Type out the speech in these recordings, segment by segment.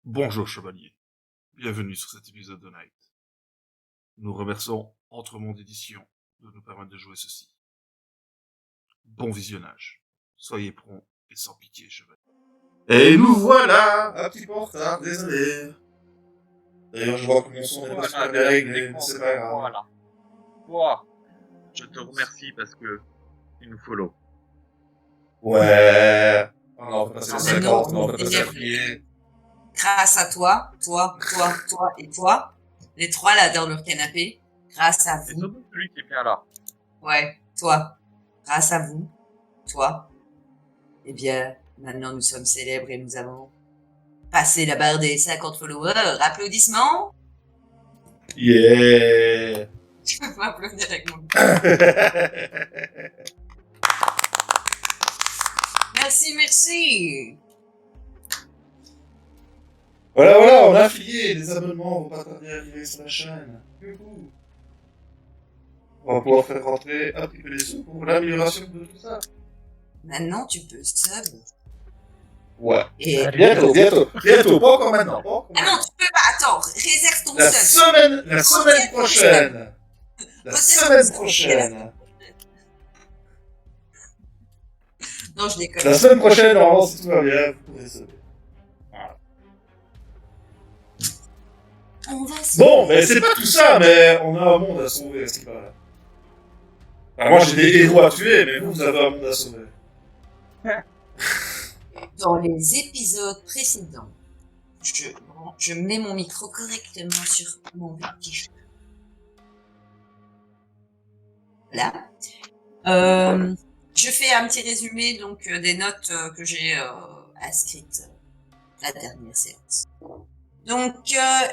Bonjour chevalier, bienvenue sur cet épisode de Night. Nous remercions Entremonde Édition de nous permettre de jouer ceci. Bon visionnage, soyez prompts et sans pitié chevalier. Et nous voilà, un petit peu en retard, désolé. D'ailleurs, je vois que mon son n'est pas super bien réglé, mais c'est pas grave. Voilà. Toi, je te remercie parce que tu nous follow. Ouais. On en fait passer Ah, les mais 50, non, on en fait passer c'est à bien. plier. Grâce à toi et toi, les trois là dans leur canapé, grâce à C'est vous, surtout celui qui est bien là. ouais, toi, grâce à vous, toi, eh bien, maintenant nous sommes célèbres et nous avons passé la barre des 50 followers. Applaudissements! Yeah. Je peux pas applaudir avec mon... Merci! Voilà, on a affilié, les abonnements vont pas tarder à arriver sur la chaîne. Youhou. On va pouvoir faire rentrer un petit peu les sous pour l'amélioration de tout ça. Maintenant, tu peux sub. Ouais. Et... Bientôt, pas encore maintenant, pas encore Ah non, maintenant. tu peux pas, attends, réserve ton La sub. semaine prochaine. La semaine prochaine. Non, je déconne. La semaine prochaine, normalement, si tout va bien, vous pourrez sauver. Voilà. On va se... Bon, mais c'est pas tout ça, mais on a un monde à sauver, à ce qui paraît. Enfin, moi, j'ai des héros à tuer, mais vous avez un monde à sauver. Dans les épisodes précédents, je mets mon micro correctement sur mon petit. Là. Je fais un petit résumé donc des notes que j'ai inscrites la dernière séance. Donc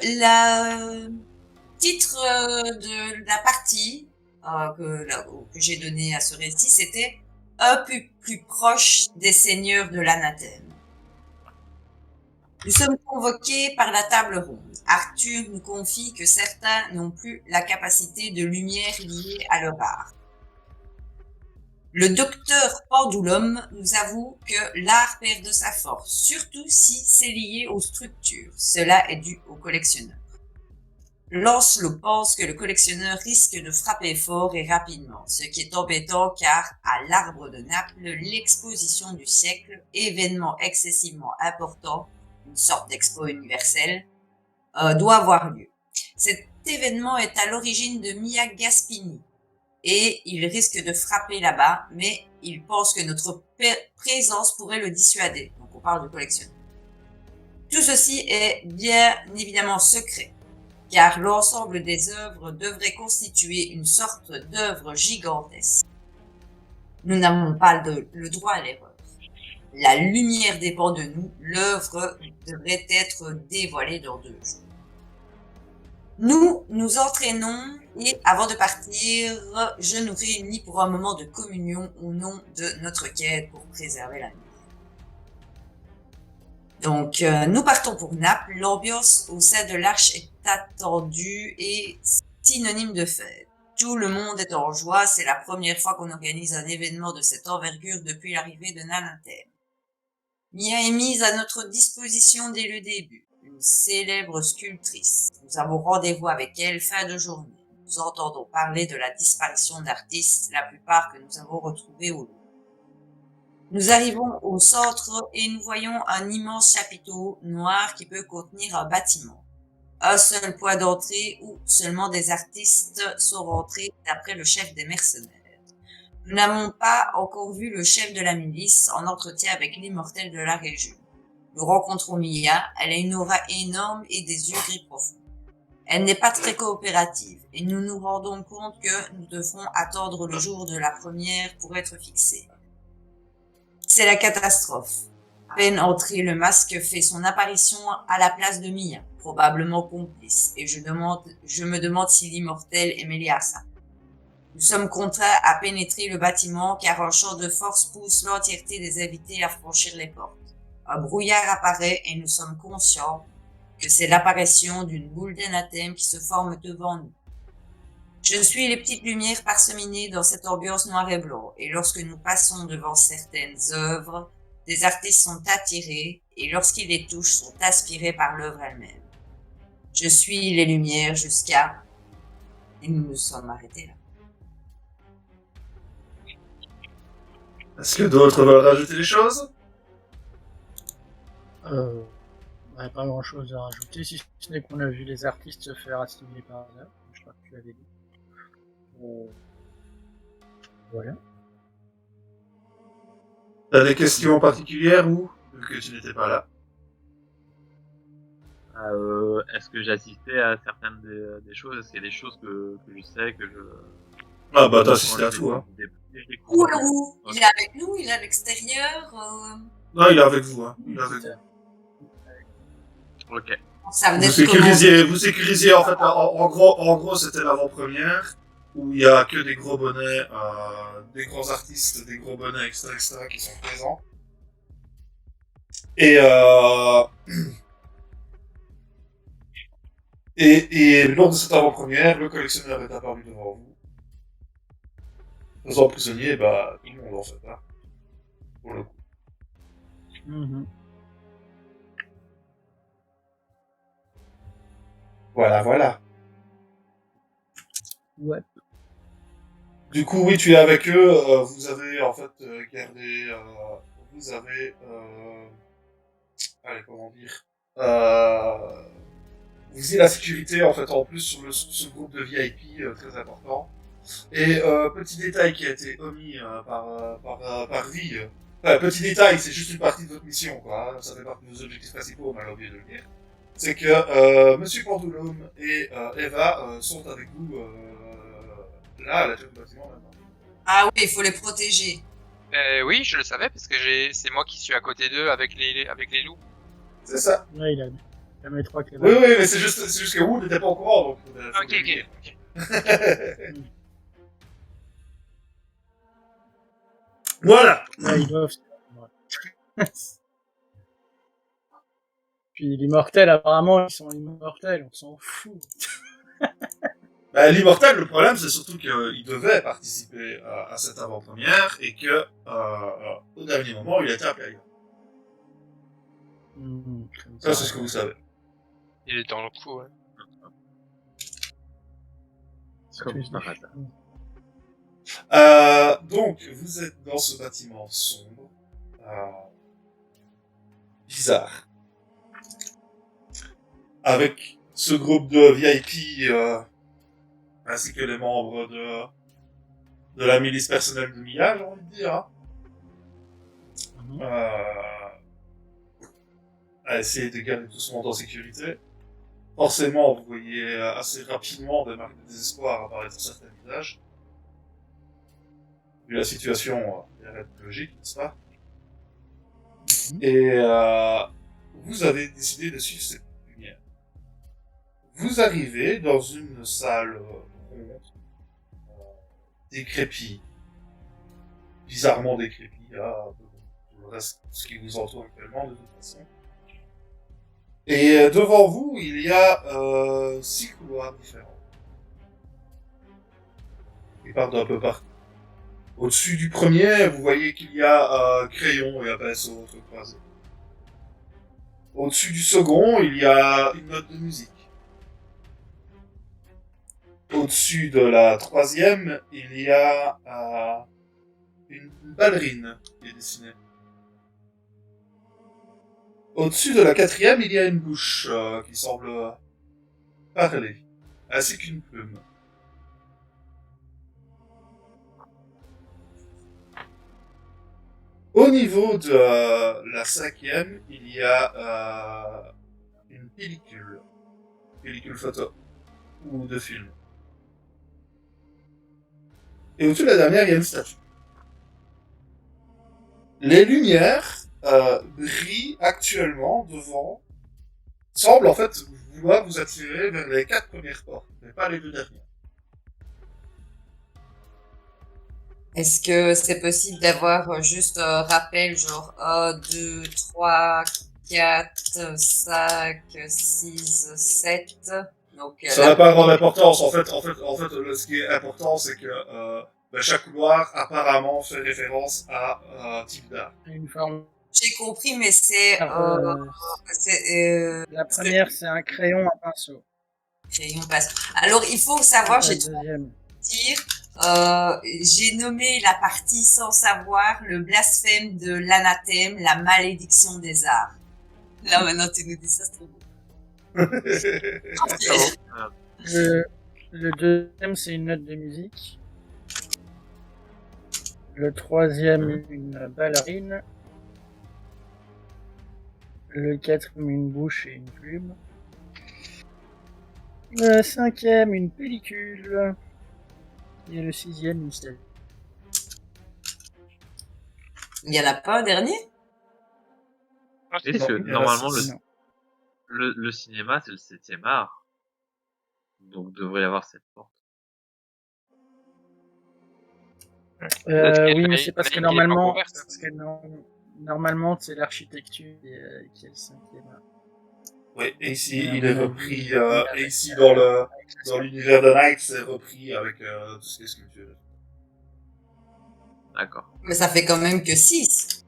le titre de la partie que j'ai donné à ce récit, c'était un peu plus proche des seigneurs de l'anathème. Nous sommes convoqués par la table ronde. Arthur nous confie que certains n'ont plus la capacité de lumière liée à leur art. Le docteur Pendulum nous avoue que l'art perd de sa force, surtout si c'est lié aux structures. Cela est dû au collectionneur. Lancelot pense que le collectionneur risque de frapper fort et rapidement, ce qui est embêtant car à l'Arbre de Naples, l'exposition du siècle, événement excessivement important, une sorte d'expo universelle, doit avoir lieu. Cet événement est à l'origine de Mia Gaspini et il risque de frapper là-bas, mais il pense que notre présence pourrait le dissuader. Donc on parle de collectionneur. Tout ceci est bien évidemment secret, car l'ensemble des œuvres devrait constituer une sorte d'œuvre gigantesque. Nous n'avons pas le droit à l'erreur. La lumière dépend de nous, l'œuvre devrait être dévoilée dans 2 jours. Nous nous entraînons et avant de partir, je nous réunis pour un moment de communion au nom de notre quête pour préserver la nuit. Donc, nous partons pour Naples. L'ambiance au sein de l'Arche est attendue et synonyme de fête. Tout le monde est en joie. C'est la première fois qu'on organise un événement de cette envergure depuis l'arrivée de l'anathème. Mia est mise à notre disposition dès le début. Une célèbre sculptrice. Nous avons rendez-vous avec elle fin de journée. Nous entendons parler de la disparition d'artistes, la plupart que nous avons retrouvés au Louvre. Nous arrivons au centre et nous voyons un immense chapiteau noir qui peut contenir un bâtiment. Un seul point d'entrée où seulement des artistes sont rentrés d'après le chef des mercenaires. Nous n'avons pas encore vu le chef de la milice en entretien avec l'immortel de la région. Nous rencontrons Mia, elle a une aura énorme et des yeux gris profonds. Elle n'est pas très coopérative et nous nous rendons compte que nous devrons attendre le jour de la première pour être fixés. C'est la catastrophe. À peine entré, le masque fait son apparition à la place de Mia, probablement complice, et je me demande si l'immortel est mêlé à ça. Nous sommes contraints à pénétrer le bâtiment car un champ de force pousse l'entièreté des invités à franchir les portes. Un brouillard apparaît et nous sommes conscients que c'est l'apparition d'une boule d'anathème qui se forme devant nous. Je suis les petites lumières parsemées dans cette ambiance noir et blanc, et lorsque nous passons devant certaines œuvres, des artistes sont attirés et lorsqu'ils les touchent sont aspirés par l'œuvre elle-même. Je suis les lumières jusqu'à... Et nous nous sommes arrêtés là. Est-ce que d'autres veulent rajouter des choses? Pas grand chose à rajouter, si ce n'est qu'on a vu les artistes se faire assimiler par hasard, je crois que tu l'avais dit. Voilà. T'as des questions particulières ou vu que tu n'étais pas là? Est-ce que j'ai assisté à certaines des choses? Est-ce qu'il y a des choses que je sais, que je... Ah bah t'as assisté à tout, hein. Où il est avec nous, il est à l'extérieur. Non, il est avec vous, hein. Il est avec vous. Ok. Ça venait Vous de commencer. sécurisiez en fait, en gros c'était l'avant-première où il y a que des gros bonnets, des gros artistes, des gros bonnets, etc., qui sont présents. Et lors de cette avant-première, le collectionneur est apparu devant vous, faisant prisonnier, tout le monde en fait, hein, pour le coup. Voilà. Ouais. Du coup, oui, tu es avec eux, vous avez en fait gardé, vous avez, allez, comment dire, vous avez la sécurité en fait en plus sur ce groupe de VIP très important. Et petit détail qui a été omis par vie. Petit détail, c'est juste une partie de votre mission, quoi. Hein, ça fait partie de nos objectifs principaux, on a oublié de le dire. C'est que Monsieur Pendulum et Eva sont avec vous là à la tête du bâtiment maintenant. Ah oui, il faut les protéger. Oui, je le savais parce que c'est moi qui suis à côté d'eux avec les loups. C'est ça. Ouais, il a mes 3 clés. Oui, mais c'est juste que vous n'étiez pas au courant, donc. Ok. Voilà. Ouais, ils doivent. Ouais. Puis l'immortel, apparemment, ils sont immortels, on s'en fout. L'immortel, le problème, c'est surtout qu'il devait participer à cette avant-première et que, au dernier moment, il a été appelé ailleurs. Ça, c'est ce que vous savez. Il est dans le coup, ouais. Comme par hasard. Donc, vous êtes dans ce bâtiment sombre, bizarre, avec ce groupe de VIP, ainsi que les membres de la milice personnelle de Mia, j'ai envie de dire, hein. À essayer de garder tout ce monde en sécurité. Forcément, vous voyez assez rapidement des marques de désespoir apparaître sur certains visages. Vu la situation, il y a rien de logique, n'est-ce pas? Et vous avez décidé de suivre cette lumière. Vous arrivez dans une salle ronde, décrépite, bizarrement décrépite, le reste de ce qui vous entoure actuellement de toute façon. Et devant vous, il y a 6 couloirs différents. Ils partent d'un peu partout. Au-dessus du premier, vous voyez qu'il y a crayon et un pinceau entrecroisés. Au-dessus du second, il y a une note de musique. Au-dessus de la troisième, il y a une ballerine qui est dessinée. Au-dessus de la quatrième, il y a une bouche qui semble parler, ainsi qu'une plume. Au niveau de la cinquième, il y a une pellicule photo ou de film. Et au-dessus de la dernière, il y a une statue. Les lumières brillent actuellement devant, semblent en fait vouloir vous attirer vers les 4 premières portes, mais pas les 2 dernières. Est-ce que c'est possible d'avoir juste un rappel, genre 1, 2, 3, 4, 5, 6, 7? Donc, ça n'a pas grande importance. En fait, ce qui est important, c'est que chaque couloir apparemment fait référence à un type d'art. Une forme J'ai compris, mais c'est La première, c'est un crayon à pinceau. crayon passe. Alors, il faut savoir, La j'ai trop deuxième. dire, j'ai nommé la partie sans savoir le blasphème de l'anathème, la malédiction des arts. Là, maintenant, tu nous dis ça, c'est trop beau. Le deuxième, c'est une note de musique. Le troisième, une ballerine. Le quatrième, une bouche et une plume. Le cinquième, une pellicule. Et le sixième, une stèle. Il y en a pas un dernier? Et que Non, normalement, Non. le cinéma, c'est le 7e art. Donc, devrait y avoir cette porte. Oui, mais c'est parce que Naïm, il est pas normalement, couvert, ça. parce que normalement, c'est l'architecture qui est le cinquième art. Oui, et ici, il est repris, et ici, dans l'univers de Night, c'est repris avec tout ce qui est sculpture. D'accord. Mais ça fait quand même que 6.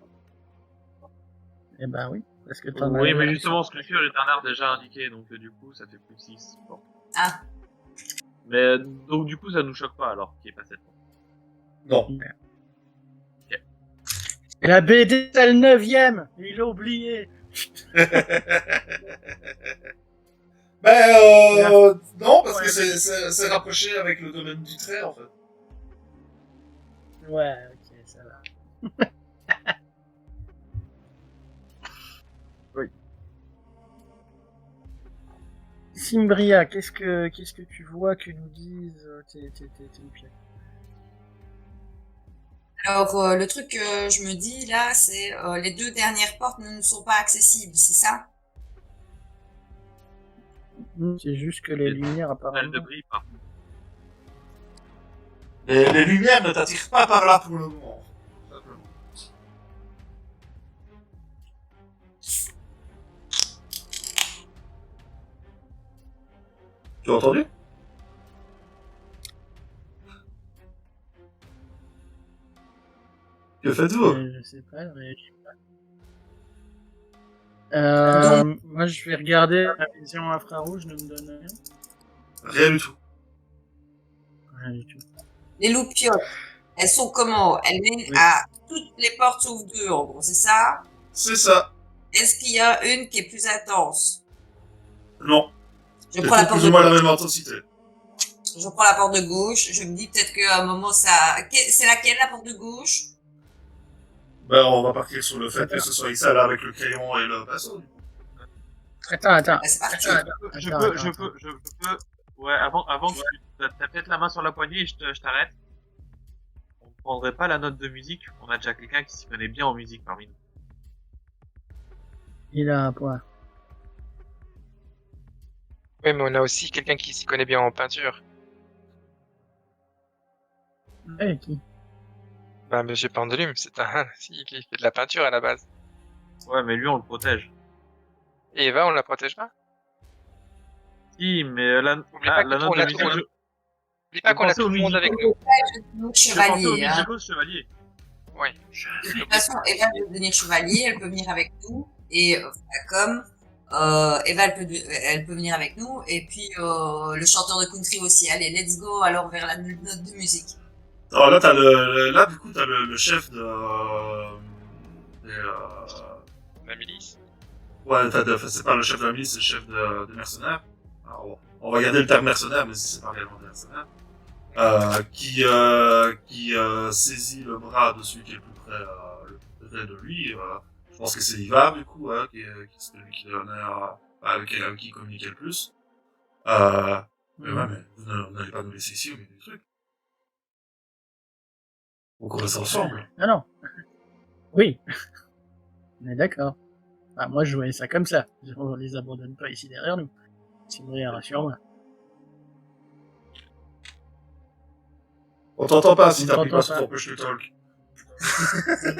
Eh ben oui, parce que t'en as Oui, une mais qui justement, sont- sculpture est un art déjà indiqué, donc du coup, ça fait plus de 6 portes. Ah. Mais donc du coup, ça nous choque pas alors qu'il n'y ait pas cette porte. Non. Et la BD, c'est le 9ème. Il a oublié. Non, parce que c'est rapproché avec le domaine du trait, en fait. Ouais, ok, ça va. Oui. Simbria, qu'est-ce que tu vois que nous disent tes pieds? Alors, le truc que je me dis là, c'est les 2 dernières portes ne nous sont pas accessibles, c'est ça? C'est juste que les lumières Elle apparemment. de brille pas. Les lumières ne t'attirent pas par là pour le moment. Simplement. Tu as entendu? Que faites-vous? Je sais pas, elle réagit pas. Moi, je vais regarder la vision infrarouge, ne me donne rien. Rien du tout. Rien du tout. Les loupiottes, elles sont comment? Elles mènent Oui. à toutes les portes sauf 2, en gros, c'est ça? C'est ça. Est-ce qu'il y a une qui est plus intense? Non. Je C'est prends la tout porte plus de ou moins la gauche. même intensité. Je prends la porte de gauche. Je me dis peut-être qu'à un moment ça. C'est laquelle la porte de gauche? Ben, on va partir sur le fait que ce soit ça là avec le crayon et le pinceau. Attends. Bah, c'est parti. Je peux. Ouais, avant que tu t'as peut-être la main sur la poignée et je t'arrête. On prendrait pas la note de musique. On a déjà quelqu'un qui s'y connaît bien en musique parmi nous. Il a un point. Oui, mais on a aussi quelqu'un qui s'y connaît bien en peinture. Eh, qui? Ben, Monsieur Pendulum, c'est un, il fait de la peinture à la base. Ouais, mais lui on le protège. Et Eva, on la protège pas? Si, mais la Oublie pas que note on de a musique. tout- Oublie pas qu'on a pensais tout aux le monde avec musicaux. nous. Donc, Je pensais aux chevalier, hein. musicaux chevalier. Oui. De toute façon, Eva peut devenir chevalier, elle peut venir avec nous. Et comme Eva, elle peut venir avec nous. Et puis le chanteur de country aussi. Allez, let's go alors vers la note de musique. Alors là, là, du coup, t'as le chef de, La milice. ouais, c'est pas le chef de la milice, c'est le chef des mercenaires. Alors, bon, on va garder le terme mercenaire, mais si c'est pas réellement des mercenaires. Qui saisit le bras de celui qui est le plus près de lui. Je pense que c'est Ivar, du coup, qui c'est celui qui donnait, avec qui communiquait le plus. Mais ouais, mais vous n'allez pas nous laisser ici au milieu du truc. On reste ensemble. Ah non. Oui. On est d'accord. Ah, moi, je voyais ça comme ça. On les abandonne pas ici derrière nous. Simbria, rassure-moi. On t'entend pas si On t'appuies t'entend pas sur pas. ton push to talk. C'est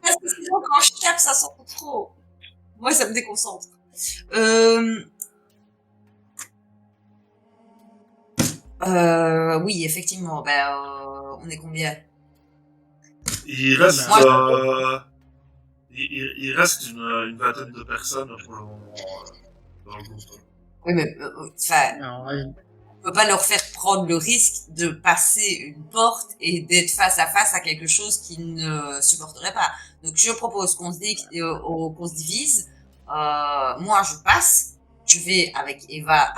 parce que sinon, quand je tape, ça sent trop. Moi, ça me déconcentre. Oui, effectivement. On est combien? Il reste, Moi, il reste une vingtaine de personnes pour le moment dans le groupe. oui, mais, enfin, Alors, on peut pas leur faire prendre le risque de passer une porte et d'être face à face à quelque chose qu'ils ne supporteraient pas. Donc, je propose qu'on se divise. Moi, je passe. Je vais avec Eva,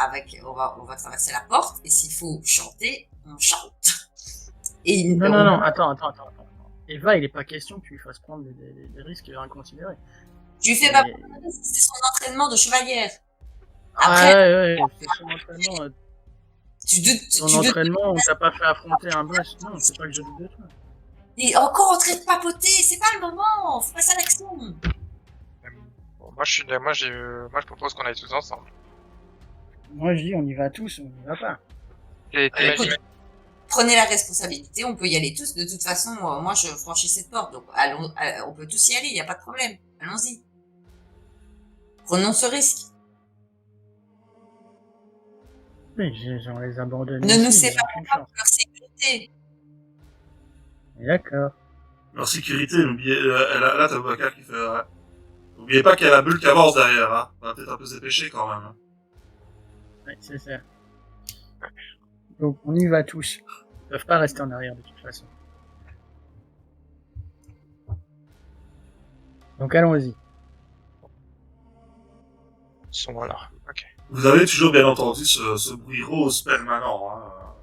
on va traverser la porte. Et s'il faut chanter, on chante. Et non, attends. Eva, il est pas question que tu lui fasses prendre des risques inconsidérés. Tu lui fais pas Et- prendre le risque, c'est son entraînement de chevalière. Après, Ouais, c'est son entraînement. tu doutes, Ton tu doutes. entraînement, on t'a pas fait affronter un boss. Non, c'est pas que je doute de toi. Et encore en train de papoter, c'est pas le moment. Faut passer à l'action. Bon, moi je propose qu'on aille tous ensemble. Moi, je dis, on y va tous, on y va pas. Et t'imagines, Prenez la responsabilité, on peut y aller tous. De toute façon, moi, je franchis cette porte, donc allons, on peut tous y aller, il n'y a pas de problème. Allons-y. Prenons ce risque. Mais on les abandonne. Ne nous ici, ils ont séparons aucune pas chance. pour leur sécurité. D'accord. Leur sécurité, n'oubliez, là, t'as Bakar qui fait, n'oubliez pas qu'il y a la bulle qui avance derrière, hein. On va peut-être un peu se dépêcher quand même, hein. Ouais, c'est ça. Donc, on y va tous. Ils peuvent pas rester en arrière de toute façon. Donc, allons-y. ils sont là. Ok. Vous avez toujours bien entendu ce bruit rose permanent, hein,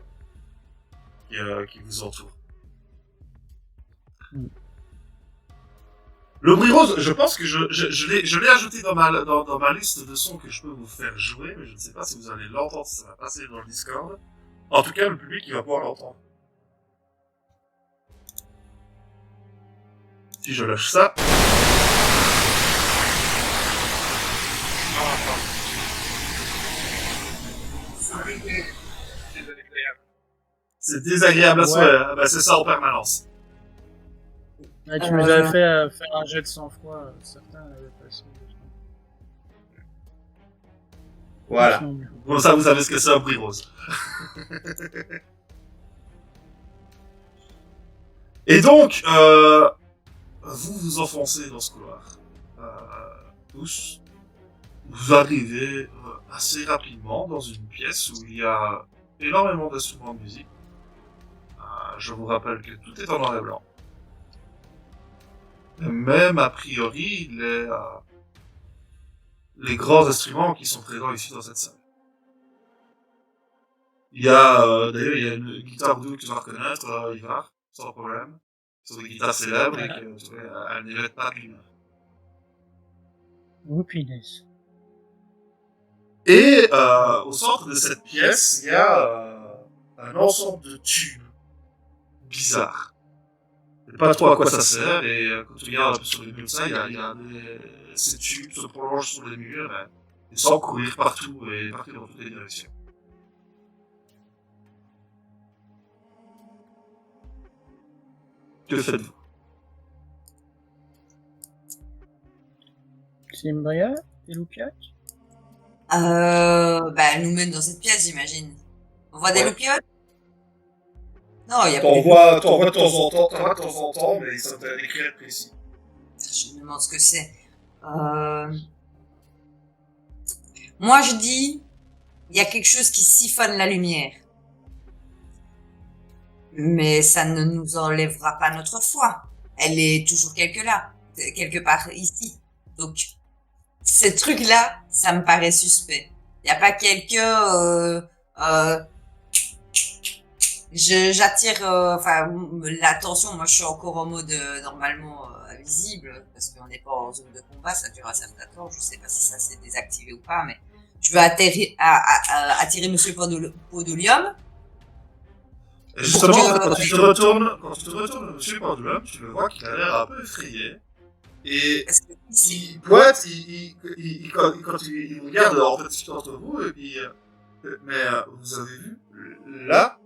qui vous entoure. Mm. Le bruit rose, je pense que je l'ai ajouté dans ma liste de sons que je peux vous faire jouer, mais je ne sais pas si vous allez l'entendre, si ça va passer dans le Discord. En tout cas, le public, il va pouvoir l'entendre. Si je lâche ça. Non, attends. C'est désagréable à Ouais. souhait, hein. Bah, c'est ça en permanence. Ouais, tu nous avais fait faire un jet de sang-froid. Certains avaient passé. Voilà. Il me semble. Comme ça, vous savez ce que c'est un bruit rose. Et donc, vous vous enfoncez dans ce couloir. Tous, vous arrivez assez rapidement dans une pièce où il y a énormément d'instruments de musique. Je vous rappelle que tout est en noir et blanc. Et même a priori, les grands instruments qui sont présents ici dans cette salle. Il y a, d'ailleurs, il y a une guitare double que tu vas reconnaître, Ivar, sans problème. Ce sont des guitares célèbres et que, tu vois, elles n'émettent pas de lumière. Oh, punaise. Et, au centre de cette pièce, il y a, un ensemble de tubes bizarres. Je sais pas trop à quoi ça sert, et quand tu regardes un peu sur les murs, ça, ces tubes se prolongent sur les murs, et semblent courir partout, et partir dans toutes les directions. Que faites-vous? Simbria et Loupiac. Elle nous mène dans cette pièce, j'imagine. On voit des Ouais. loupiotes? Non, il y a T'en vois de temps en temps, mais ça t'a décrit être précis. Je me demande ce que c'est. Moi, je dis, il y a quelque chose qui siphonne la lumière. Mais ça ne nous enlèvera pas notre foi. Elle est toujours quelque part ici. Donc, ces trucs-là, ça me paraît suspect. Il n'y a pas quelqu'un... j'attire l'attention. Moi, je suis encore en mode normalement invisible parce qu'on n'est pas en zone de combat. Ça dure un certain temps. Je sais pas si ça s'est désactivé ou pas, mais je veux attirer Monsieur Podolium. Et justement, quand tu te retournes, Monsieur Pendulum, tu le vois qu'il a l'air un peu effrayé. Et Parce que ici, il pointe, quand il regarde en fait ce entre vous, et puis, vous avez vu, là,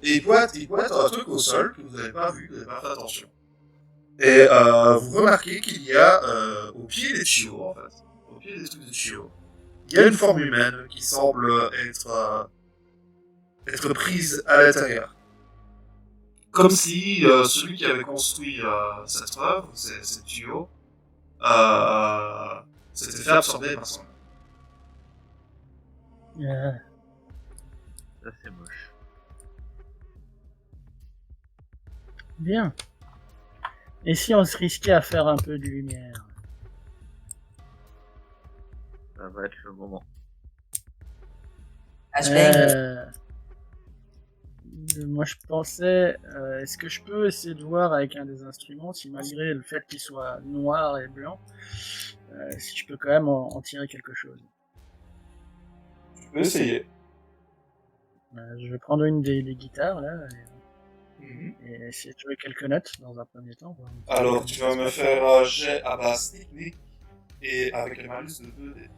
et il pointe un truc au sol que vous n'avez pas vu, que vous n'avez pas fait attention. Et vous remarquez qu'il y a, au pied des tuyaux, en fait, au pied des trucs de tuyaux, il y a une forme humaine qui semble être prise à l'intérieur. comme si celui qui avait construit cette œuvre, ces tuyaux, s'était fait absorber par son. Ça, c'est moche. Bien. Et si on se risquait à faire un peu de lumière? Ça va être le moment. Moi je pensais, est-ce que je peux essayer de voir avec un des instruments si malgré le fait qu'il soit noir et blanc, si je peux quand même en tirer quelque chose. Tu peux essayer. Je vais prendre une des guitares là Mhm. et essayer de jouer quelques notes dans un premier temps. Voir un petit peu Alors, comment tu ça vas se me passe. faire un jet à base technique et avec le malus de 2D.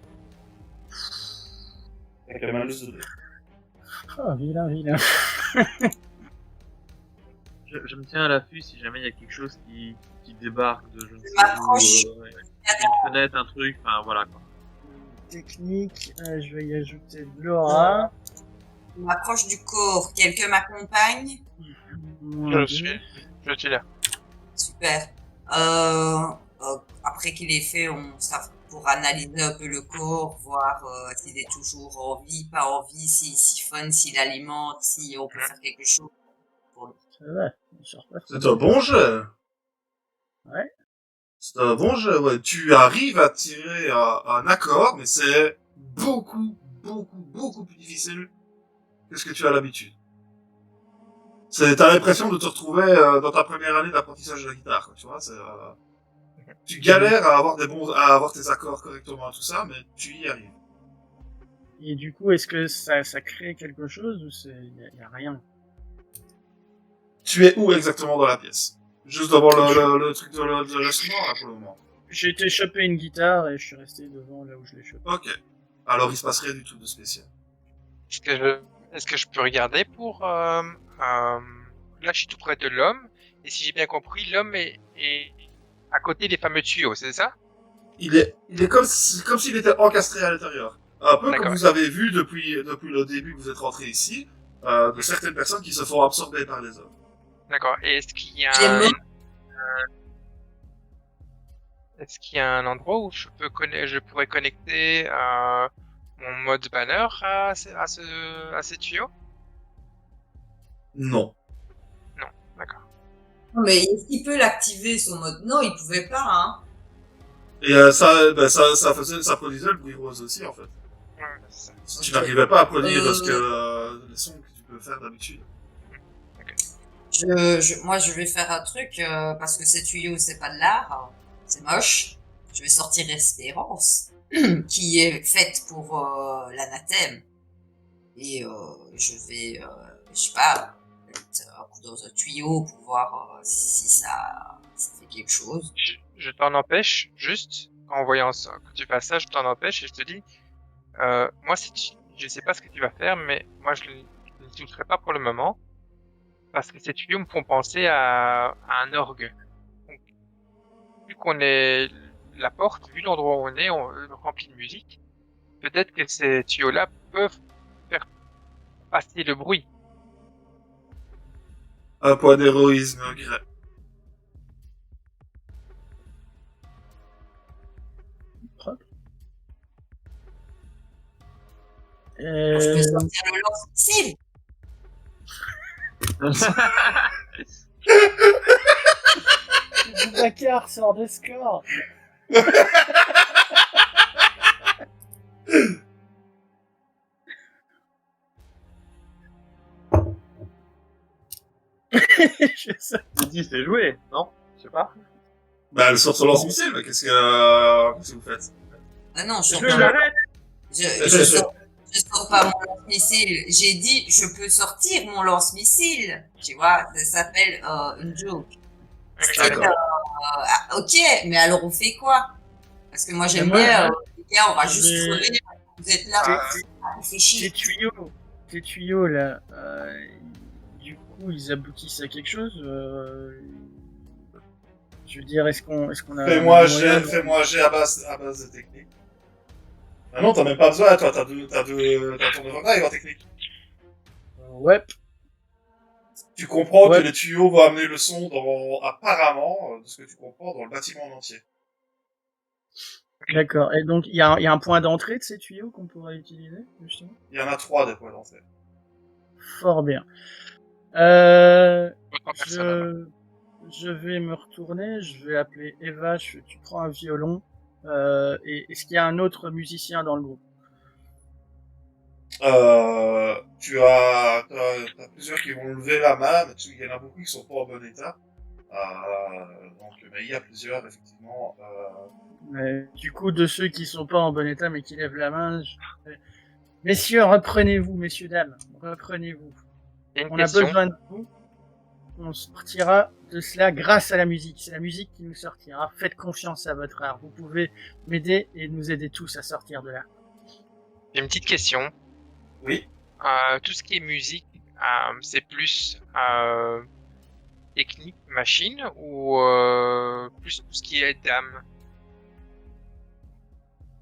Avec le malus de 2D. Oh, vilain. Je me tiens à l'affût si jamais il y a quelque chose qui débarque de je ne sais m'approche. où, une fenêtre, un truc, enfin voilà quoi. Technique, je vais y ajouter de l'aura. Je m'approche du corps. Quelqu'un m'accompagne? Je suis là. Super. Après qu'il ait fait, ça pour analyser un peu le corps, voir s'il est toujours en vie, pas en vie, s'il siphonne, s'il alimente, si on peut faire quelque chose pour lui. Ça va, il sort pas trop. C'est un bon jeu. Ouais. C'est un bon jeu, ouais. Tu arrives à tirer un accord, mais c'est beaucoup plus difficile que ce que tu as l'habitude. T'as l'impression de te retrouver dans ta première année d'apprentissage de la guitare, quoi, tu vois. Tu galères à avoir tes accords correctement et tout ça, mais tu y arrives. Et du coup, est-ce que ça crée quelque chose ou y a rien? Tu es où exactement dans la pièce? Juste devant le truc de l'instrument, là, pour le moment. J'ai été choper une guitare et je suis resté devant là où je l'ai chopé. Ok. Alors, il se passe rien du tout de spécial. Est-ce que je peux regarder pour là je suis tout près de l'homme et si j'ai bien compris l'homme est à côté des fameux tuyaux, c'est ça? Il est comme s'il était encastré à l'intérieur. Un peu comme D'accord. vous avez vu depuis le début que vous êtes rentré ici, de certaines personnes qui se font absorber par les hommes. D'accord. Et est-ce qu'il y a est-ce qu'il y a un endroit où je pourrais connecter mon mode banner à ces tuyaux? Non. D'accord. Mais est-ce qu'il peut l'activer son mode? Non, il pouvait pas, hein. Et ça produisait le bruit rose aussi, en fait. Ouais, c'est ça. Tu n'arrivais pas à produire les sons que tu peux faire d'habitude. Moi, je vais faire un truc, parce que ces tuyaux, c'est pas de l'art, c'est moche. Je vais sortir Espérance, qui est faite pour l'anathème. Et je vais, je sais pas, mettre un coup dans un tuyau pour voir si ça fait quelque chose. Je t'en empêche, juste, en voyant ça, que tu fasses ça, je t'en empêche et je te dis, moi, je sais pas ce que tu vas faire, mais moi, je ne toucherai pas pour le moment, parce que ces tuyaux me font penser à un orgue. Donc, vu qu'on est la porte, vu l'endroit où on est rempli de musique, peut-être que ces tuyaux-là peuvent faire passer le bruit. Un point d'héroïsme, grec. Propre. Je peux sortir le lance-missile. Boubacar sort des scores. Je sais. Tu dis c'est joué, non? Je sais pas. Bah, elle sort son lance-missile, mais qu'est-ce que vous faites? Ah non, J'arrête. Je sors pas mon lance-missile. J'ai dit, je peux sortir mon lance-missile. Tu vois, ça s'appelle une joke. D'accord. Ok, mais alors on fait quoi? Parce que moi j'aime Mais moi, bien, les gars, on va juste je- crever. Vous êtes là, on fait chier. Tes tuyaux là, du coup, ils aboutissent à quelque chose. Je veux dire, est-ce qu'on a Fais-moi un jet, moyen fais-moi jet à base de technique. Ah non, t'as même pas besoin, toi, t'as ton overdive en technique. Ouais. Tu comprends Ouais. que les tuyaux vont amener le son apparemment, de ce que tu comprends, dans le bâtiment en entier. D'accord. Et donc, il y a un point d'entrée de ces tuyaux qu'on pourrait utiliser, justement? Il y en a 3 des points d'entrée. Fort bien. Euh, Trois personnes, alors. je vais me retourner, je vais appeler Eva, tu prends un violon. Et est-ce qu'il y a un autre musicien dans le groupe? T'as plusieurs qui vont lever la main, mais il y en a beaucoup qui sont pas en bon état. Mais il y a plusieurs, effectivement. Mais, du coup, de ceux qui sont pas en bon état mais qui lèvent la main, messieurs, reprenez-vous, messieurs, dames, reprenez-vous. Il y a une On a question. besoin de vous. On sortira de cela grâce à la musique. C'est la musique qui nous sortira. Faites confiance à votre art. Vous pouvez m'aider et nous aider tous à sortir de là. J'ai une petite question. Oui. Tout ce qui est musique, c'est plus technique, machine, ou plus tout ce qui est dame?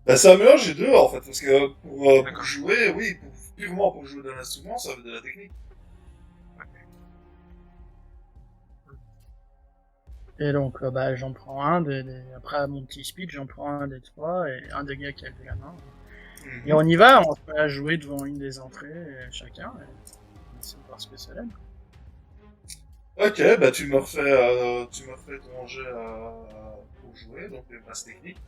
Bah, c'est un mélange des deux, en fait, parce que pour D'accord. jouer, oui, purement pour jouer d'un instrument, ça veut de la technique. Et donc, j'en prends un après mon petit speech, j'en prends un des trois et un des gars qui a levé la main. Mhm. Et on y va, on se met à jouer devant une des entrées, chacun, et on essaie de voir ce que ça donne. Ok, bah tu me refais ton jet pour jouer, donc passe technique.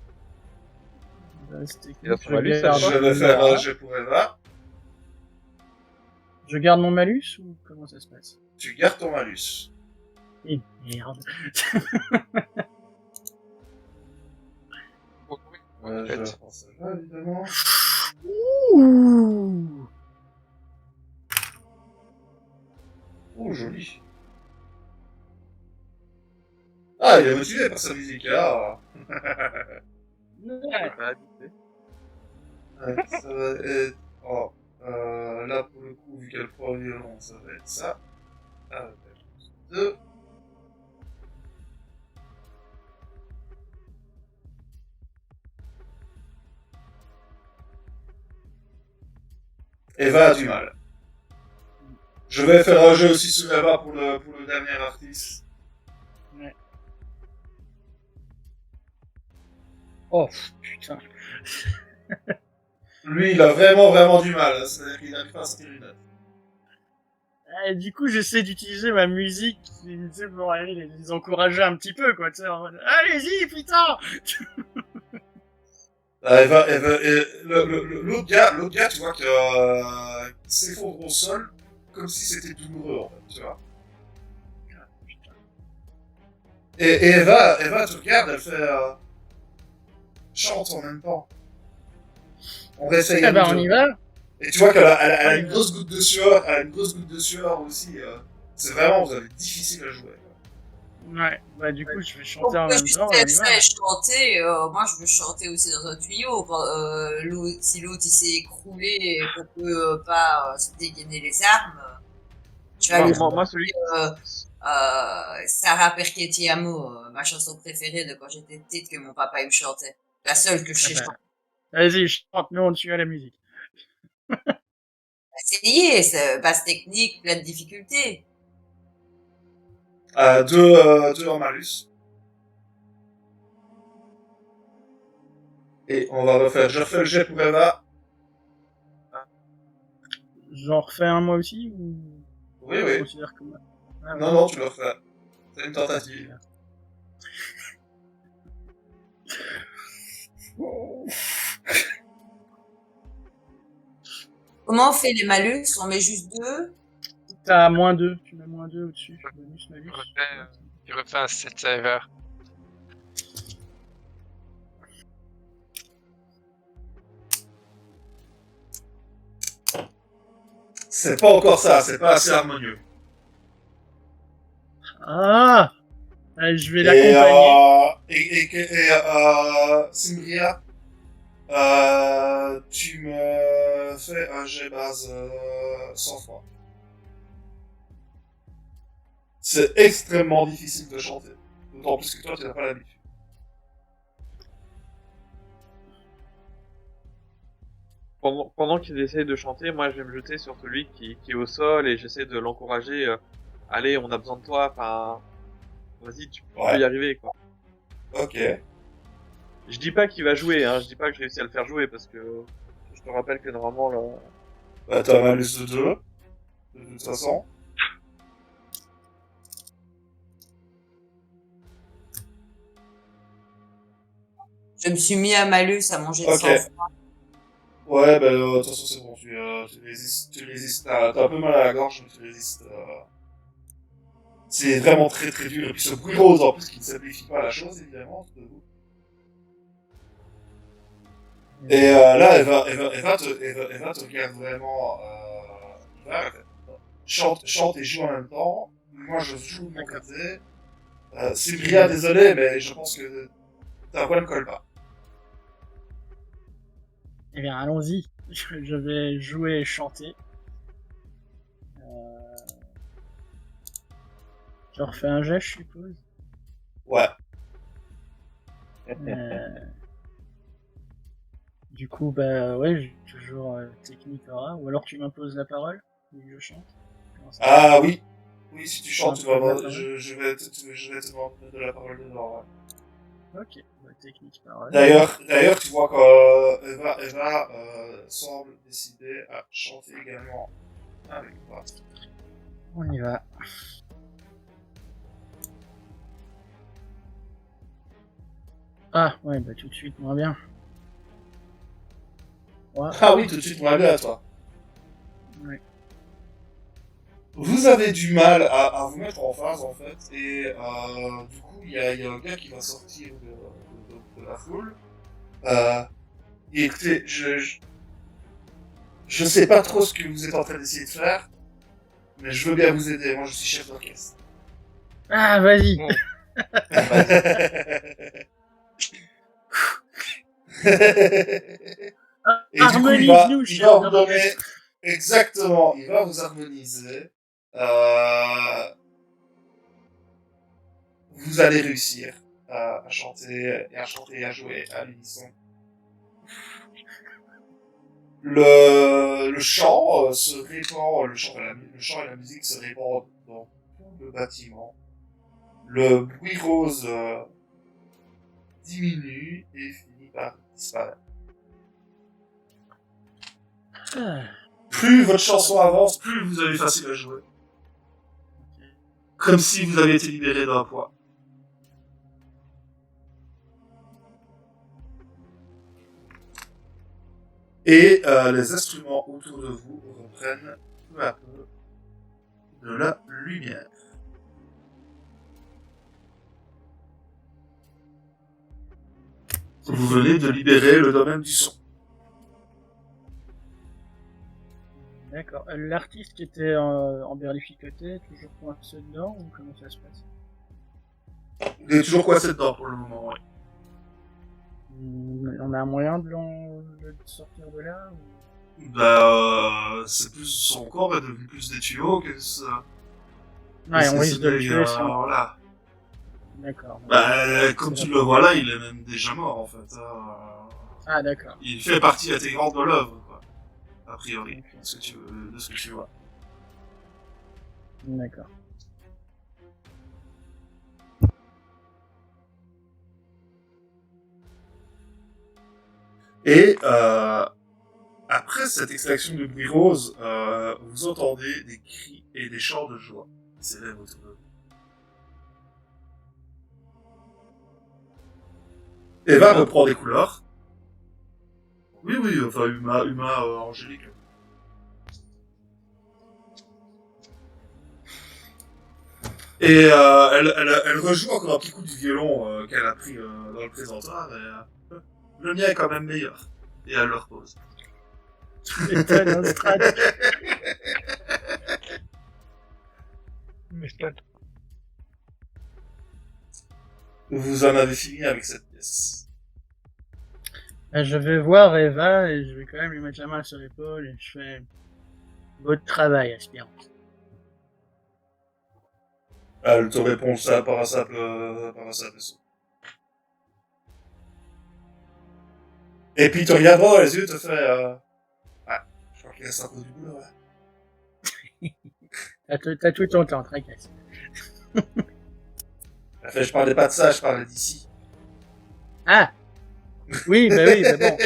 C'était Il a cool. son malus, ça, garde- quoi. Je vais faire un jet pour Eva. Je garde mon malus ou comment ça se passe? Tu gardes ton malus. Eh merde. Je reprends celle-là, évidemment. Ouh. Oh, joli. Ah, il est motivé par sa musique, là. Ouais. Pas habité. Ouais, ça va être... Oh, là, pour le coup, vu qu'elle prend le violon, ça va être ça. Avec 2. Eva a du mal. Je vais faire un jeu aussi sur Eva pour le dernier artiste. Ouais. Oh putain. Lui, il a vraiment du mal. C'est-à-dire qu'il n'arrive pas à sortir une note. Du coup, j'essaie d'utiliser ma musique pour aller les encourager un petit peu, quoi. Tu sais, en mode, allez-y, putain. L'autre gars, tu vois qu'il s'effondre au sol comme si c'était douloureux, en fait, tu vois. Et Eva te regarde, elle fait chante en même temps. On réessaye Eh à ben, nous on deux. y va. Et tu vois qu'elle a une grosse goutte de sueur, aussi. C'est vraiment, vous avez difficile à jouer. Ouais, du coup, je vais chanter en Pourquoi même je temps. On y va. sais chanter, moi je veux chanter aussi dans un tuyau. Si l'autre il s'est écroulé et qu'on peut pas se dégainer les armes, tu vas Ouais, lui Moi, celui Sarah Perchetti Amo, ma chanson préférée de quand j'étais petite que mon papa il me chantait. La seule que je sais chanter. Vas-y, chante, nous on tue à la musique. Essayez, c'est basse technique, plein de difficultés. 2 en malus. Et on va refaire. Je refais le jet pour Eva. J'en refais un moi aussi ou Oui, je oui. considère que moi. Ah, Non, non, tu le refais. C'est une tentative. Comment on fait les malus? On met juste 2. T'as -2, tu mets -2 au-dessus. Bonus, malus. Tu refais un 7 saver. C'est pas encore ça, c'est pas assez harmonieux. Ah, je vais Et, l'accompagner. Simbria, tu me fais un jet base 100 fois. C'est extrêmement difficile de chanter. D'autant plus que toi, tu n'as pas l'habitude. pendant qu'ils essayent de chanter, moi je vais me jeter sur celui qui est au sol et j'essaie de l'encourager allez, on a besoin de toi, enfin, vas-y, tu peux Ouais. y arriver, quoi. Ok. Je dis pas qu'il va jouer, hein, je dis pas que je réussis à le faire jouer, parce que je te rappelle que normalement, là, Bah, t'as un malus de 2, de toute façon. Je me suis mis à malus à manger de Ok. sang-froid. Ouais, bah, de toute façon, c'est bon, tu résistes, t'as un peu mal à la gorge, mais tu résistes, C'est vraiment très très dur, et puis ce bruit rose, en plus, qui ne simplifie pas la chose, évidemment, tout de vous. Et là, elle va te regarder vraiment, chante et joue en même temps. Moi, je joue de mon côté. Sylvia, désolé, mais je pense que ta voix ne colle pas. Eh bien, allons-y. Je vais jouer et chanter. Je refais un jet, je suppose. Ouais. Du coup, bah ouais, j'ai toujours technique aura. Ou alors tu m'imposes la parole et je chante. Comment ça marche? Ah oui. Oui, si tu chantes, tu vas Un peu de la avoir, parole. je vais te demander de la parole dedans, ouais. Ok, bah, technique parole. D'ailleurs, tu vois qu'Eva semble décider à chanter également avec toi. On y va. Ah, ouais, bah tout de suite, moins bien. Ouais, Ah oui, tout de suite, moi, à toi. ouais. Vous avez du mal à vous mettre en phase, en fait, et du coup, il y a un gars qui va sortir de la foule. Et écoutez, je sais pas trop ce que vous êtes en train d'essayer de faire, mais je veux bien vous aider. Moi, je suis chef d'orchestre. Ah, vas-y. Bon, Et du coup, Harmonise-nous, il chef va vous donner, d'orchestre. exactement, il va vous harmoniser. Vous allez réussir à chanter et à jouer à l'unisson. Le chant se répand, le chant et la musique se répandent dans tout le bâtiment. Le bruit rose diminue et finit par disparaître. Ah, Plus votre chanson avance, plus vous avez facile à jouer. Comme si vous avez été libéré d'un poids. Et les instruments autour de vous reprennent peu à peu de la lumière. Vous venez de libérer le domaine du son. d'accord. L'artiste qui était en berlificoté, toujours coincé dedans, ou comment ça se passe? Il est toujours coincé dedans pour le moment, ouais. On a un moyen de le sortir de là ou... Bah, c'est plus son corps est devenu plus des tuyaux que ça. Ouais, on que risque de le des, tuer si on... voilà. D'accord. Bah, comme tu le vois là, il est même déjà mort en fait. Ah, d'accord. Il fait partie intégrante de l'œuvre, quoi. A priori, Ok. de ce que tu vois. D'accord. Et après cette extraction de bruit rose, vous entendez des cris et des chants de joie qui s'élèvent autour de vous. Eva reprend des couleurs. Oui, oui, enfin, Angélique. Et elle rejoue encore un petit coup du violon qu'elle a pris dans le présentoir. Et, le mien est quand même meilleur. Et elle le repose. Tu m'étonnes, un strat. mais c'est Vous en avez fini avec cette pièce. Je vais voir Eva et je vais quand même lui mettre la main sur l'épaule et je fais... Beau travail, aspirante. Elle te répond ça par un simple saut. Et puis, il te regarde droit dans les yeux, te fait, je crois qu'il reste un peu du boulot, là. T'as tout ton temps, tracasse. Enfin, je parlais pas de ça, je parlais d'ici. Ah oui, mais bon.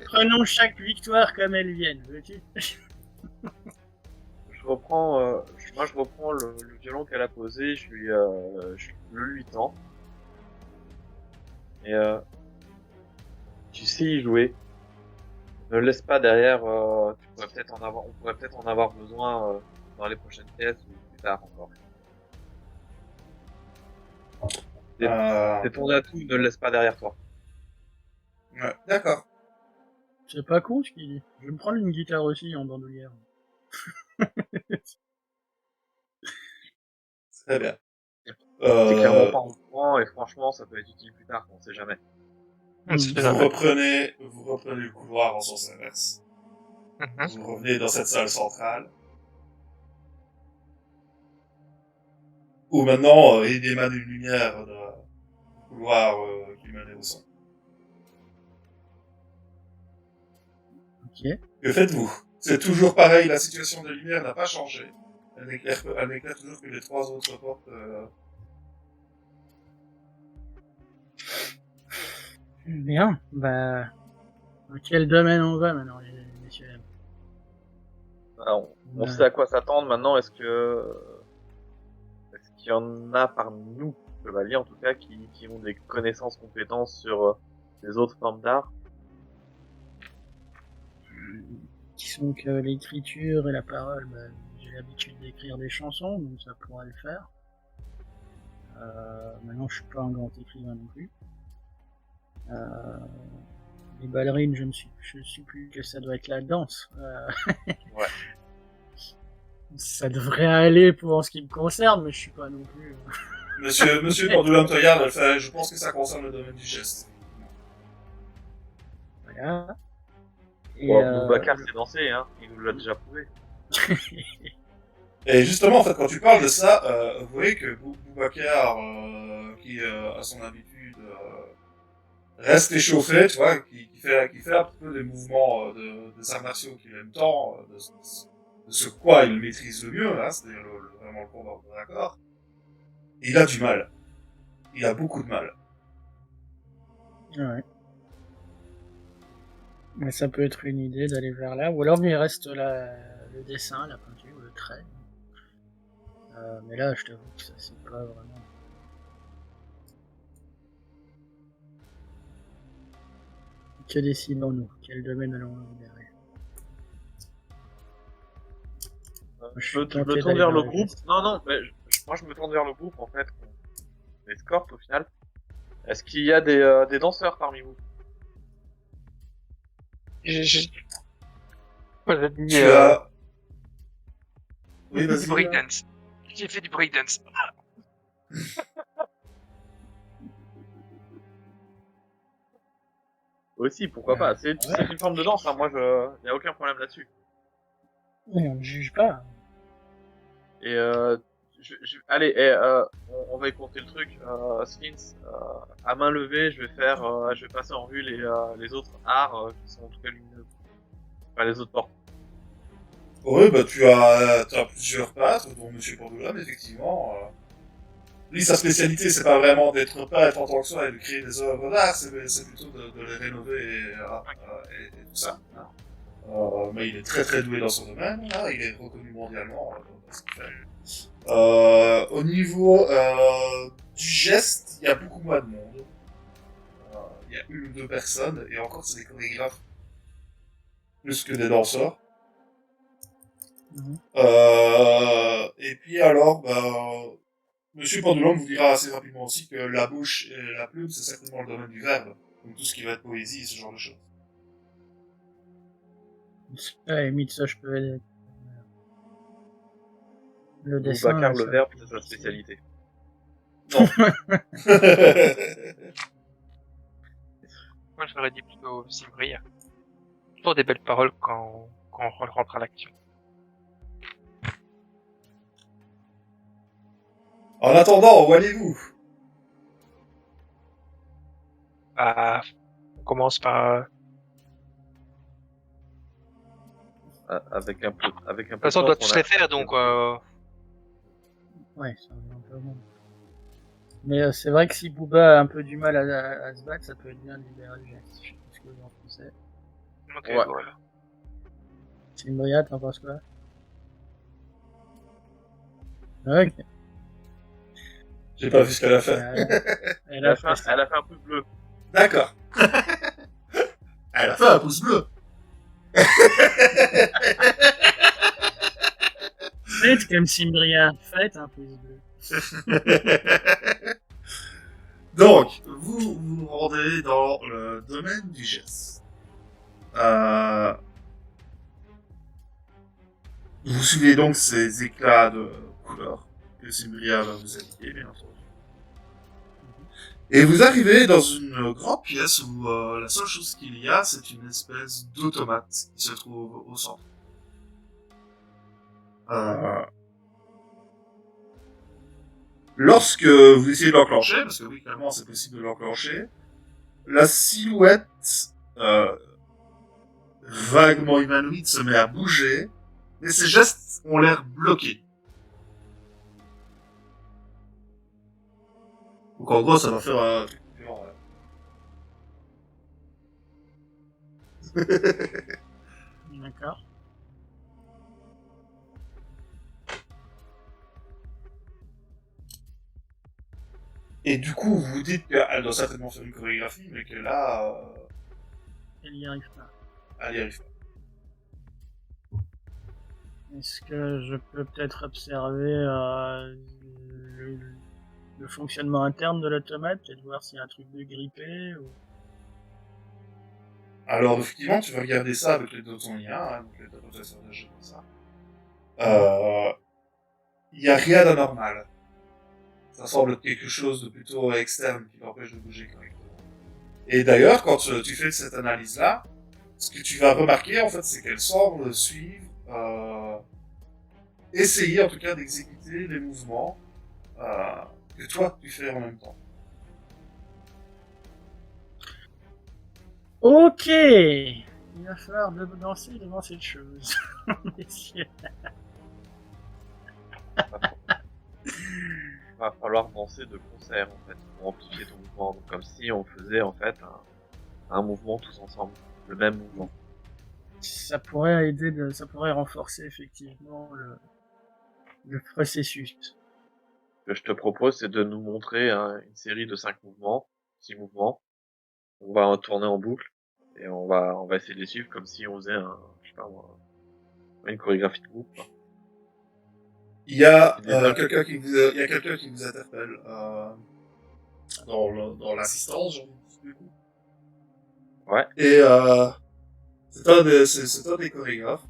Prenons chaque victoire comme elle vienne, veux-tu? Je reprends, moi je reprends le violon qu'elle a posé, je le lui tends. Et tu sais y jouer. Ne le laisse pas derrière, on pourrait peut-être en avoir besoin dans les prochaines pièces ou plus tard encore. C'est ton atout, ne le laisse pas derrière toi. Ouais, d'accord. C'est pas con ce qu'il dit. Je vais me prendre une guitare aussi en bandoulière. Très bien. C'est clairement pas en courant et franchement ça peut être utile plus tard, on sait jamais. On sait Vous jamais. reprenez le couloir en sens inverse. Mhm. Vous revenez dans cette salle centrale. Où maintenant, il émane une lumière du couloir qui menait au centre. Ok. Que faites-vous? C'est toujours pareil, la situation de lumière n'a pas changé. Elle n'éclaire toujours que les 3 autres portes. Bien, bah... Dans quel domaine on va maintenant, les messieurs? Alors, on sait à quoi s'attendre maintenant, est-ce qu'il y en a parmi nous, chevaliers en tout cas, qui ont des connaissances, compétences sur les autres formes d'art? Qui sont que l'écriture et la parole, bah, j'ai l'habitude d'écrire des chansons, donc ça pourrait le faire. Maintenant, je suis pas un grand écrivain non plus. Les ballerines, je suis plus que ça doit être la danse. Ouais. Ça devrait aller pour en ce qui me concerne, mais je suis pas non plus. Monsieur Pendulum te regarde, elle fait, je pense que ça concerne le domaine du geste. Voilà. Et Bon, Boubacar sait danser, hein, il nous l'a déjà prouvé. Et justement, en fait, quand tu parles de ça, vous voyez que Boubacar, qui a son habitude, reste échauffé, tu vois, qui fait un petit peu des mouvements des arts martiaux qu'il aime tant, de ce quoi il maîtrise le mieux, là, c'est-à-dire vraiment le combat au d'accord. Il a du mal. Il a beaucoup de mal. ouais. Mais ça peut être une idée d'aller vers là, ou alors il reste le dessin, la peinture, le trait. Mais là, je t'avoue que ça c'est pas vraiment. Que décidons-nous? Quel domaine allons-nous libérer? Je me tourne vers le groupe. Non, mais moi je me tourne vers le groupe en fait. On escorte au final. Est-ce qu'il y a des danseurs parmi vous? Moi, j'ai dit, Tu as... Oui, du vas-y. breakdance. J'ai fait du breakdance. Aussi, pourquoi pas. C'est une forme de danse, hein. Moi y a aucun problème là-dessus. Oui, on ne juge pas. Et allez, on va écourter le truc. Sphinx, à main levée, je vais passer en revue les autres arts qui sont en tout cas lumineux. Enfin, les autres portes. Oui, bah tu as plusieurs peintres, dont Monsieur Pendulum, effectivement. Lui, sa spécialité, c'est pas vraiment d'être peintre en tant que soi et de créer des œuvres d'art, c'est plutôt de les rénover et tout ça. Hein. Mais il est très très doué dans son domaine, hein, il est reconnu mondialement dans ce qu'il fait. Au niveau du geste, il y a beaucoup moins de monde. Il y a 1 ou 2 personnes, et encore c'est des chorégraphes plus que des danseurs. Et puis alors, Monsieur Pendulum vous dira assez rapidement aussi que la bouche et la plume, c'est certainement le domaine du verbe. Donc tout ce qui va être poésie et ce genre de choses. À la limite, ça, je peux aider. Le dessin. Boubacar, le ça- verbe, c'est sa spécialité. Non. Moi, j'aurais dit plutôt Simbria. Toujours des belles paroles quand on rentre à l'action. En attendant, où allez-vous? On commence par... avec un peu De toute façon, on doit tous les faire, donc Ouais, ça revient un peu au monde. Mais c'est vrai que si Booba a un peu du mal à se battre, ça peut être bien de libérer le geste. Je sais pas ce que vous en pensez. ok, Ouais. voilà. Cimbria, t'en penses quoi? Ok. J'ai pas vu ce qu'elle a fait. Elle a fait Elle a fait un pouce bleu. D'accord. Elle a fait un pouce bleu. Faites comme Cimbria, faites un pouce bleu. Donc, vous vous rendez dans le domaine du geste. Vous suivez donc ces éclats de couleurs que Cimbria va vous indiquer, bien entendu. Et vous arrivez dans une grande pièce où la seule chose qu'il y a, c'est une espèce d'automate qui se trouve au centre. Lorsque vous essayez de l'enclencher, parce que oui, clairement, c'est possible de l'enclencher, la silhouette vaguement humanoïde se met à bouger, mais ses gestes ont l'air bloqués. Donc en gros, ça va faire un truc différent. D'accord. Et du coup, vous vous dites qu'elle doit certainement faire une chorégraphie, mais que là, Elle y arrive pas. elle y arrive pas. Est-ce que je peux peut-être observer le fonctionnement interne de l'automate, peut-être voir s'il y a un truc de grippé ou... Alors, effectivement, tu vas regarder ça avec les deux de ton lien, hein, donc les deux professeurs de jeu comme ça. Il y a rien d'anormal. Ça semble être quelque chose de plutôt externe qui l'empêche de bouger correctement. Et d'ailleurs, quand tu fais cette analyse-là, ce que tu vas remarquer, en fait, c'est qu'elle semble suivre, essayer en tout cas d'exécuter les mouvements que toi tu fais en même temps. Ok. Il va falloir danser devant cette chose. Messieurs. Va falloir danser de concert, en fait, pour amplifier ton mouvement. Donc, comme si on faisait, en fait, un mouvement tous ensemble. Le même mouvement. Ça pourrait aider, ça pourrait renforcer effectivement le processus. Ce que je te propose, c'est de nous montrer une série de 5 mouvements, 6 mouvements. On va tourner en boucle et on va essayer de les suivre comme si on faisait je sais pas moi, une chorégraphie de groupe. Quoi. Il y a quelqu'un qui vous interpelle dans l'assistance, j'ai envie de dire, du coup. Ouais. Et c'est un des chorégraphes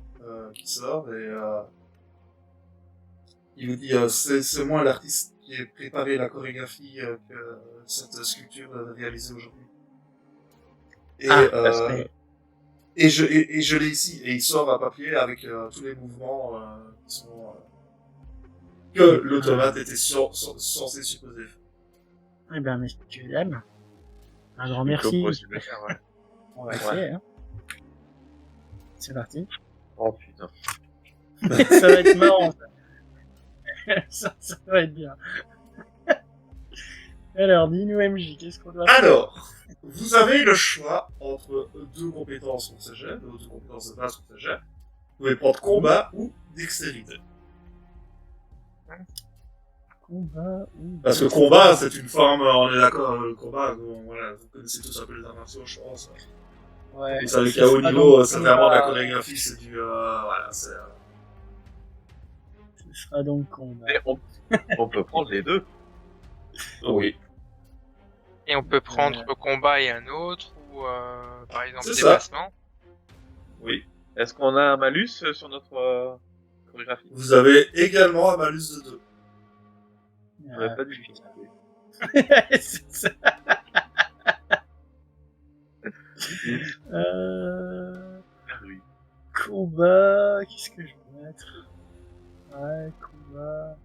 qui sort et il vous dit c'est moi l'artiste qui ai préparé la chorégraphie que cette sculpture va réaliser aujourd'hui. Et je l'ai ici et il sort un papier avec tous les mouvements qui sont que l'automate était censé supposer. Eh bien, messieurs, dames, un grand Je merci. propose de le faire, ouais. On va essayer, hein. C'est parti. Oh putain. Ça va être marrant, ça. ça va être bien. Alors, dis-nous MJ, qu'est-ce qu'on doit faire? Alors, vous avez le choix entre deux compétences pour ce jet, deux compétences de base pour ce jet. Vous pouvez prendre combat ou dextérité. Combat ou... Parce que combat, c'est une forme, on est d'accord, le combat, voilà, vous connaissez tous un peu les arts martiaux, je pense. Ouais. Vous savez qu'à haut niveau, c'est vraiment de la chorégraphie, c'est du, voilà, c'est... Ce sera donc combat. Mais on peut prendre les deux. Oui. Et on peut prendre le combat et un autre, ou par exemple C'est ça. déplacement. Oui. Est-ce qu'on a un malus sur notre chorégraphie? Vous avez également un malus de 2. On n'a pas du tout. C'est ça. Oui. Combat, qu'est-ce que je peux mettre? Ouais, combat.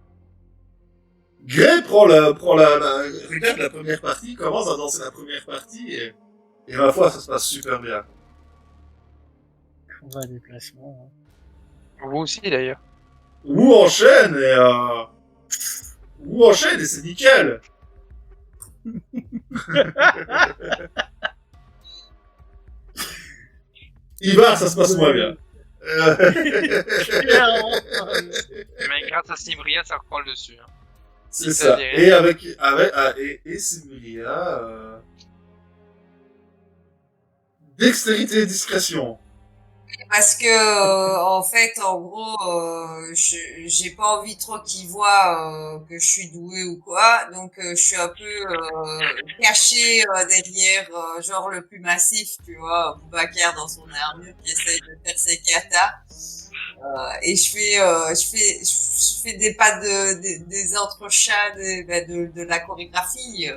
Gray regarde la première partie, commence à danser la première partie, et ma foi, ça se passe super bien. Combat déplacement. Vous aussi, d'ailleurs. Ou enchaîne et c'est nickel. Ivar, ça se passe moins bien. Mais grâce à Simria, ça reprend le dessus. Hein. C'est ça. Et et Similia, dextérité et discrétion. Parce que, en fait, en gros, j'ai pas envie trop qu'ils voient que je suis douée ou quoi. Donc, je suis un peu cachée derrière, genre le plus massif, tu vois, Boubacar dans son armure qui essaye de faire ses katas. Et je fais des pas des entrechats de la chorégraphie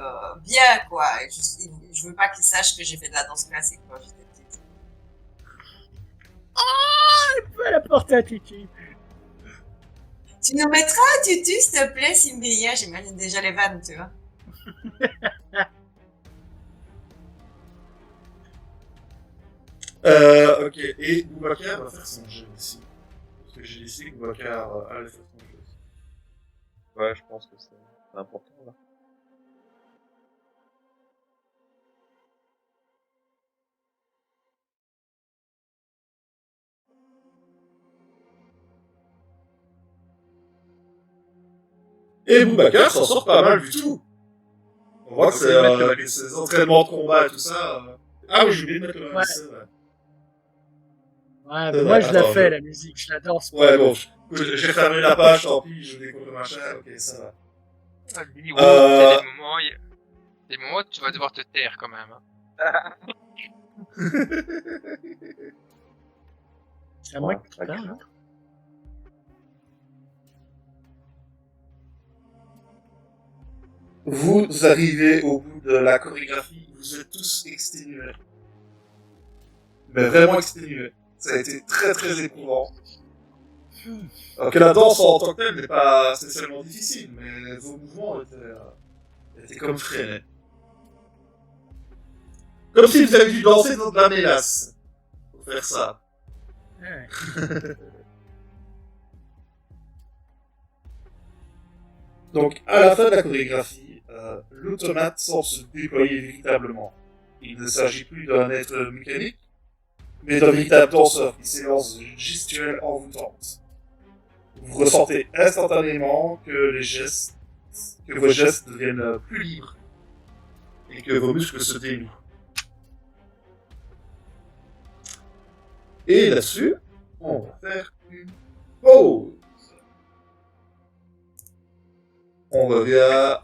bien, quoi. Et je veux pas qu'ils sachent que j'ai fait de la danse classique quand j'étais petite. À la porte à Titi. Tu nous mettras un tutu, s'il te plaît, Simbria? J'imagine déjà les vannes, tu vois. Ok. Et Boubacar va faire son jeu aussi. Parce que j'ai décidé que Boubacar allait faire son jeu. Ouais, je pense que c'est important, là. Et Boubacar s'en sort pas mal du tout. On voit que c'est avec ses entraînements de combat et tout ça. Ah oui, j'ai oublié de mettre le Ouais. c'est vrai. Ouais, C'est moi vrai, je la attends, fais, la musique, je la danse. Ouais, bon, j'ai fermé la page, tant pis, je découvre le machin, ok, ça va. Ah, Billy Wolf, il y a des moments où tu vas devoir te taire quand même. Hein. C'est à moi Ouais, qui c'est parle. Hein. Vous arrivez au bout de la chorégraphie, vous êtes tous exténués. Mais vraiment exténués. Ça a été très très éprouvant. Alors que la danse en tant que telle n'est pas spécialement difficile, mais vos mouvements étaient comme freinés. Comme si vous aviez dû danser dans de la mélasse. Pour faire ça. Ouais. Donc, à la fin de la chorégraphie, l'automate semble se déployer véritablement. Il ne s'agit plus d'un être mécanique, mais d'un véritable danseur qui s'élance d'une gestuelle envoûtante. Vous ressentez instantanément que vos gestes deviennent plus libres et que vos muscles se dénouent. Et là-dessus, on va faire une pause. On revient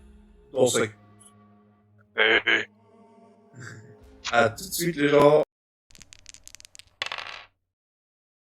dans 5. À tout de suite les gens.